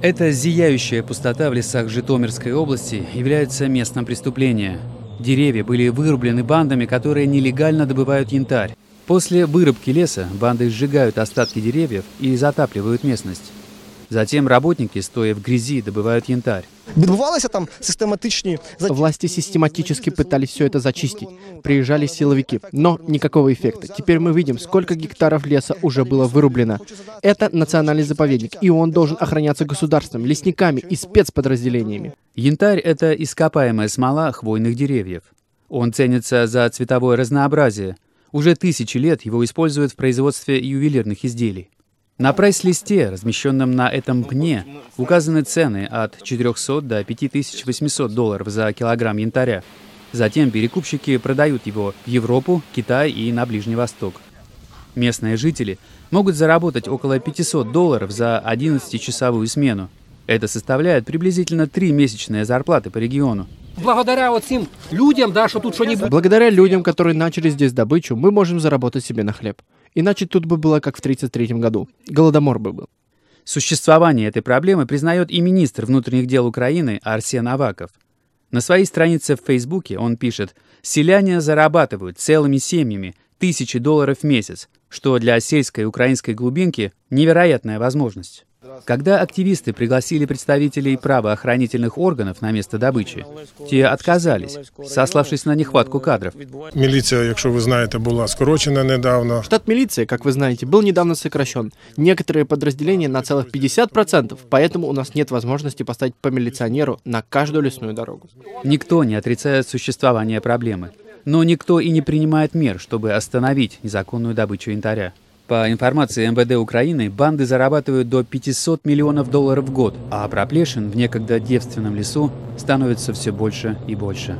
Эта зияющая пустота в лесах Житомирской области является местом преступления. Деревья были вырублены бандами, которые нелегально добывают янтарь. После вырубки леса банды сжигают остатки деревьев и затапливают местность. Затем работники, стоя в грязи, добывают янтарь. Власти систематически пытались все это зачистить. Приезжали силовики, но никакого эффекта. Теперь мы видим, сколько гектаров леса уже было вырублено. Это национальный заповедник, и он должен охраняться государством, лесниками и спецподразделениями. Янтарь – это ископаемая смола хвойных деревьев. Он ценится за цветовое разнообразие. Уже тысячи лет его используют в производстве ювелирных изделий. На прайс-листе, размещенном на этом пне, указаны цены от 400 до 5800 долларов за килограмм янтаря. Затем перекупщики продают его в Европу, Китай и на Ближний Восток. Местные жители могут заработать около 500 долларов за 11-часовую смену. Это составляет приблизительно 3 месячные зарплаты по региону. Благодаря людям, Благодаря людям, которые начали здесь добычу, мы можем заработать себе на хлеб. Иначе тут бы было как в 1933 году. Голодомор бы был. Существование этой проблемы признает и министр внутренних дел Украины Арсен Аваков. На своей странице в Фейсбуке он пишет: «Селяне зарабатывают целыми семьями тысячи долларов в месяц, что для сельской украинской глубинки невероятная возможность». Когда активисты пригласили представителей правоохранительных органов на место добычи, те отказались, сославшись на нехватку кадров. Міліція, якщо ви знаєте, була скорочена недавно. Штат милиции, как вы знаете, был недавно сокращен. Некоторые подразделения на целых 50%, поэтому у нас нет возможности поставить по милиционеру на каждую лесную дорогу. Никто не отрицает существование проблемы, но никто и не принимает мер, чтобы остановить незаконную добычу янтаря. По информации МВД Украины, банды зарабатывают до 500 миллионов долларов в год, а проплешин в некогда девственном лесу становится все больше и больше.